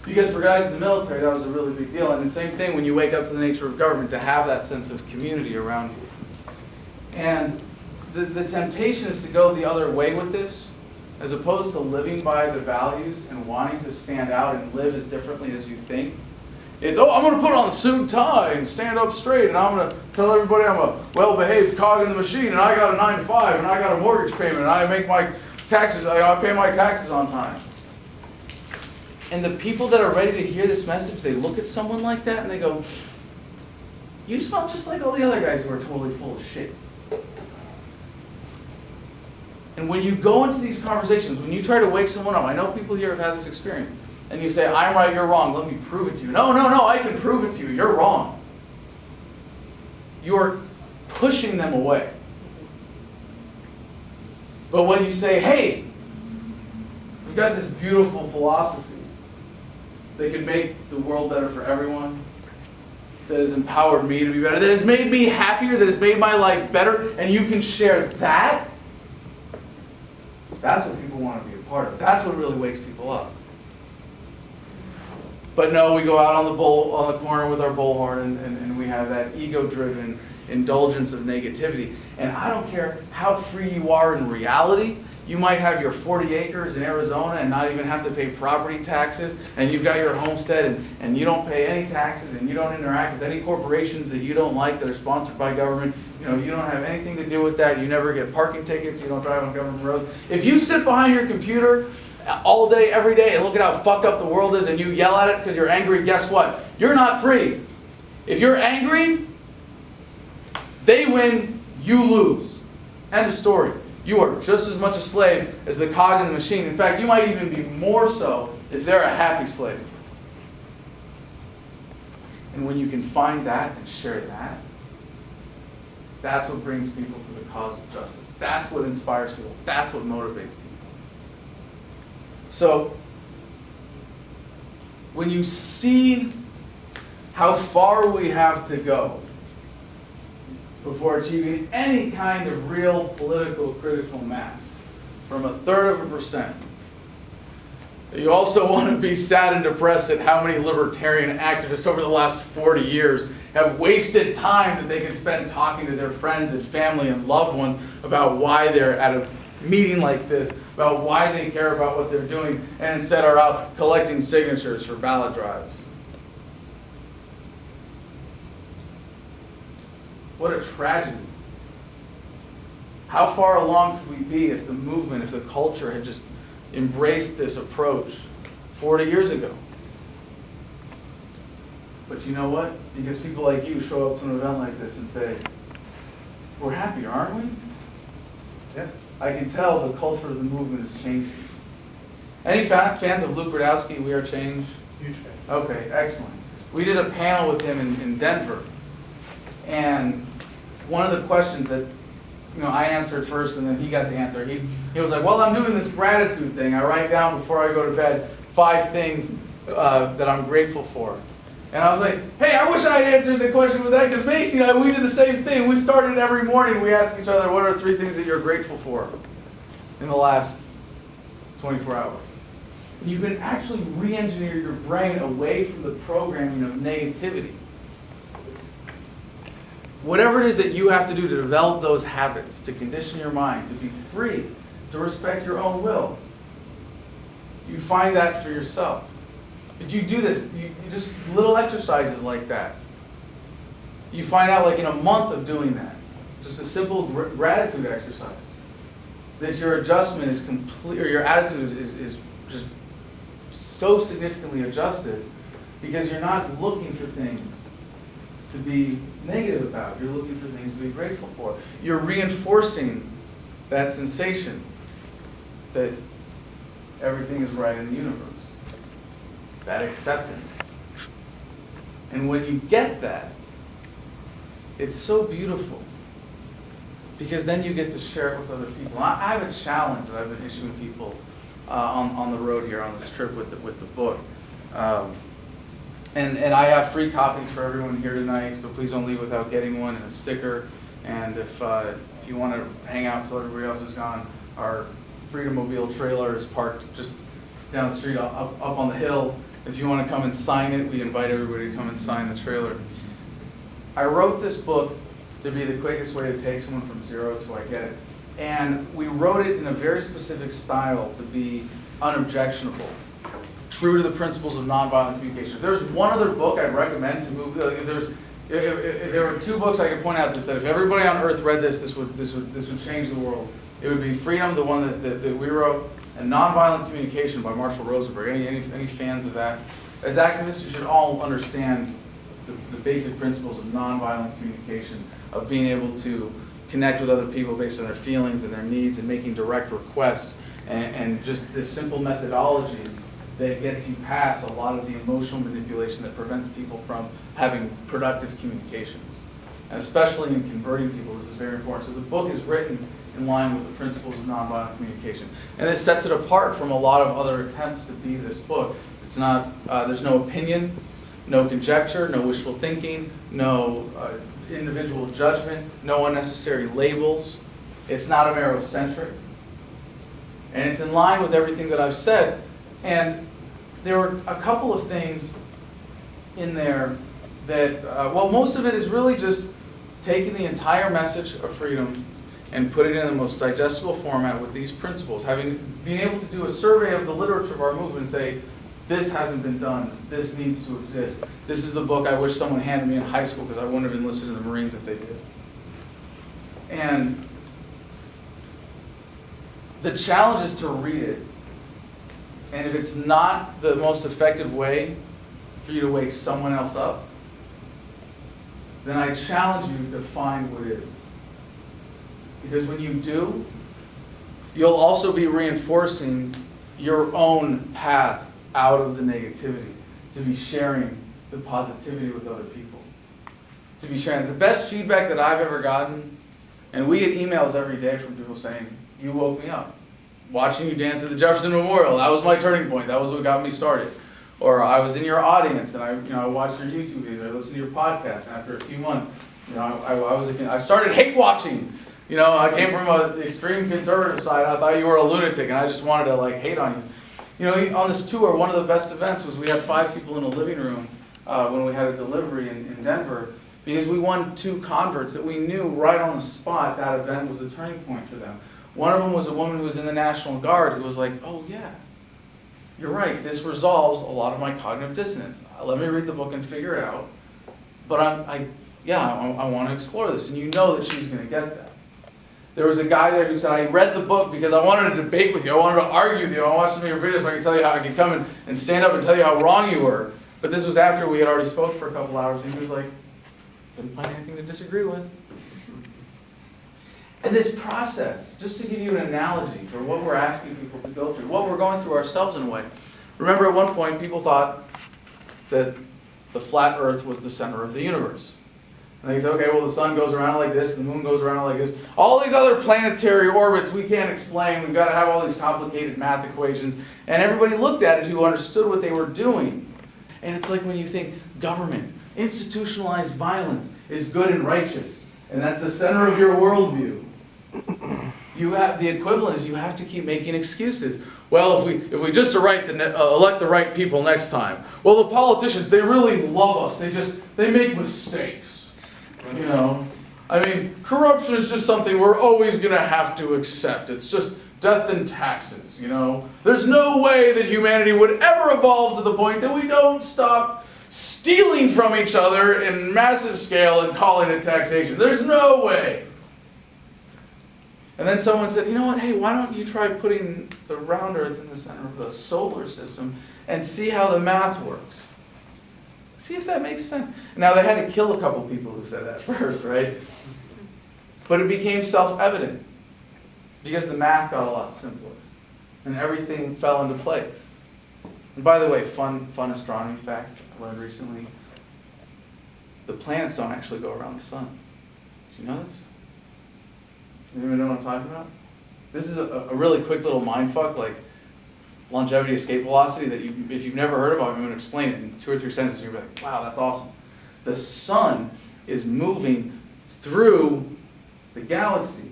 Because for guys in the military, that was a really big deal. And the same thing when you wake up to the nature of government, to have that sense of community around you. And the temptation is to go the other way with this, as opposed to living by the values and wanting to stand out and live as differently as you think. It's, I'm going to put on a suit and tie and stand up straight, and I'm going to tell everybody I'm a well-behaved cog in the machine, and I got a 9 to 5, and I got a mortgage payment, and I make my taxes, I pay my taxes on time. And the people that are ready to hear this message, they look at someone like that and they go, you smell just like all the other guys who are totally full of shit. And when you go into these conversations, when you try to wake someone up, I know people here have had this experience, and you say, I'm right, you're wrong, let me prove it to you. No, I can prove it to you, you're wrong. You're pushing them away. But when you say, hey, we've got this beautiful philosophy that could make the world better for everyone, that has empowered me to be better, that has made me happier, that has made my life better, and you can share that, that's what people want to be a part of. That's what really wakes people up. But no, we go out on the corner with our bullhorn, and we have that ego-driven indulgence of negativity. And I don't care how free you are in reality. You might have your 40 acres in Arizona and not even have to pay property taxes, and you've got your homestead and you don't pay any taxes, and you don't interact with any corporations that you don't like that are sponsored by government. You don't have anything to do with that. You never get parking tickets. You don't drive on government roads. If you sit behind your computer all day, every day, and look at how fucked up the world is, and you yell at it because you're angry, guess what? You're not free. If you're angry, they win, you lose. End of story. You are just as much a slave as the cog in the machine. In fact, you might even be more so if they're a happy slave. And when you can find that and share that, that's what brings people to the cause of justice. That's what inspires people. That's what motivates people. So, when you see how far we have to go before achieving any kind of real political critical mass, from 1/3%, You also want to be sad and depressed at how many libertarian activists over the last 40 years have wasted time that they could spend talking to their friends and family and loved ones about why they're at a meeting like this, about why they care about what they're doing, and instead are out collecting signatures for ballot drives. What a tragedy. How far along could we be if the movement, if the culture had just embraced this approach 40 years ago? But you know what? Because people like you show up to an event like this and say, we're happier, aren't we? Yeah. I can tell the culture of the movement is changing. Any fans of Luke Radowski, We Are Change? Huge fan. Okay, excellent. We did a panel with him in Denver. And one of the questions that I answered first and then he got to answer, he was like, well, I'm doing this gratitude thing. I write down before I go to bed 5 things that I'm grateful for. And I was like, hey, I wish I had answered the question with that, because Macy and I, we did the same thing. We started every morning, we asked each other, what are 3 things that you're grateful for in the last 24 hours? And you can actually re-engineer your brain away from the programming of negativity. Whatever it is that you have to do to develop those habits, to condition your mind, to be free, to respect your own will, you find that for yourself. But you do this, you just little exercises like that. You find out like in a month of doing that, just a simple gratitude exercise, that your adjustment is complete, or your attitude is just so significantly adjusted because you're not looking for things to be negative about. You're looking for things to be grateful for. You're reinforcing that sensation that everything is right in the universe. That acceptance. And when you get that, it's so beautiful. Because then you get to share it with other people. I have a challenge that I've been issuing people on the road here on this trip with the book. And I have free copies for everyone here tonight, so please don't leave without getting one and a sticker. And if you want to hang out till everybody else is gone, our Freedom Mobile trailer is parked just down the street up on the hill. If you want to come and sign it, we invite everybody to come and sign the trailer. I wrote this book to be the quickest way to take someone from 0 to I get it. And we wrote it in a very specific style to be unobjectionable, true to the principles of nonviolent communication. If there's one other book I'd recommend to move, if there were 2 books I could point out that said if everybody on earth read this would change the world, it would be Freedom, the one that we wrote, and Nonviolent Communication by Marshall Rosenberg. Any fans of that? As activists, you should all understand the basic principles of nonviolent communication, of being able to connect with other people based on their feelings and their needs and making direct requests, and just this simple methodology that gets you past a lot of the emotional manipulation that prevents people from having productive communications. And especially in converting people, this is very important. So the book is written in line with the principles of nonviolent communication. And this sets it apart from a lot of other attempts to be this book. It's not, there's no opinion, no conjecture, no wishful thinking, no individual judgment, no unnecessary labels. It's not Amerocentric. And it's in line with everything that I've said. And there were a couple of things in there that, well, most of it is really just taking the entire message of freedom and put it in the most digestible format with these principles, being able to do a survey of the literature of our movement and say, this hasn't been done, this needs to exist. This is the book I wish someone handed me in high school because I wouldn't have enlisted in the Marines if they did. And the challenge is to read it. And if it's not the most effective way for you to wake someone else up, then I challenge you to find what is. Because when you do, you'll also be reinforcing your own path out of the negativity, to be sharing the positivity with other people. To be sharing. The best feedback that I've ever gotten, and we get emails every day from people saying, you woke me up. Watching you dance at the Jefferson Memorial, that was my turning point. That was what got me started. Or I was in your audience and I watched your YouTube videos, I listened to your podcast, and after a few months, I started hate watching. I came from the extreme conservative side. I thought you were a lunatic, and I just wanted to hate on you. You know, on this tour, one of the best events was we had 5 people in a living room when we had a delivery in Denver, because we won 2 converts that we knew right on the spot that event was the turning point for them. One of them was a woman who was in the National Guard who was like, oh yeah, you're right, this resolves a lot of my cognitive dissonance. Let me read the book and figure it out. But I want to explore this, and you know that she's going to get that. There was a guy there who said, I read the book because I wanted to debate with you, I wanted to argue with you, I watched some of your videos so I could tell you how I could come and stand up and tell you how wrong you were. But this was after we had already spoke for a couple hours, and he was like, couldn't find anything to disagree with. And this process, just to give you an analogy for what we're asking people to go through, what we're going through ourselves in a way. Remember at one point people thought that the flat earth was the center of the universe. And they said, okay, well the sun goes around like this, the moon goes around like this. All these other planetary orbits we can't explain, we've got to have all these complicated math equations. And everybody looked at it who understood what they were doing. And it's like when you think government, institutionalized violence is good and righteous, and that's the center of your worldview. You have, the equivalent is you have to keep making excuses. Well, if we just elect the right people next time. Well, the politicians, they really love us. They make mistakes. You know, I mean, corruption is just something we're always going to have to accept. It's just death and taxes, you know. There's no way that humanity would ever evolve to the point that we don't stop stealing from each other in massive scale and calling it taxation. There's no way. And then someone said, you know what, hey, why don't you try putting the round earth in the center of the solar system and see how the math works. See if that makes sense. Now, they had to kill a couple people who said that first, right? But it became self-evident because the math got a lot simpler and everything fell into place. And by the way, fun astronomy fact I learned recently, the planets don't actually go around the sun. Did you know this? Anyone know what I'm talking about? This is a really quick little mindfuck, like longevity escape velocity, that if you've never heard of it, I'm going to explain it in 2 or 3 sentences. You're like, wow, that's awesome. The sun is moving through the galaxy,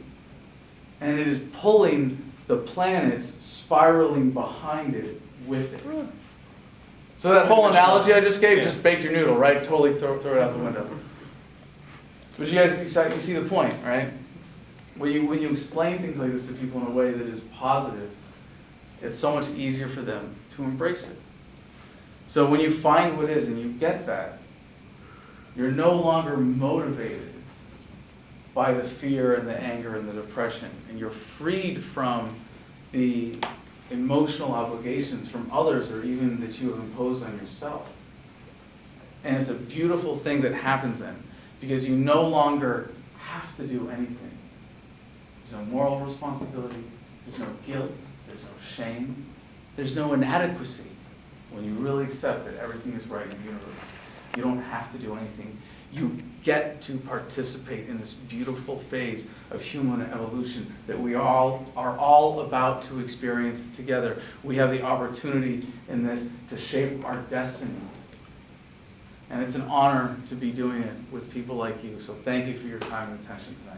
and it is pulling the planets spiraling behind it with it. So that whole analogy I just gave, just baked your noodle, right? Totally throw it out the window. But you see the point, right? When you explain things like this to people in a way that is positive, it's so much easier for them to embrace it. So when you find what is and you get that, you're no longer motivated by the fear and the anger and the depression, and you're freed from the emotional obligations from others or even that you have imposed on yourself. And it's a beautiful thing that happens then, because you no longer have to do anything. There's no moral responsibility, there's no guilt, there's no shame, there's no inadequacy when you really accept that everything is right in the universe. You don't have to do anything. You get to participate in this beautiful phase of human evolution that we all are all about to experience together. We have the opportunity in this to shape our destiny. And it's an honor to be doing it with people like you. So thank you for your time and attention tonight.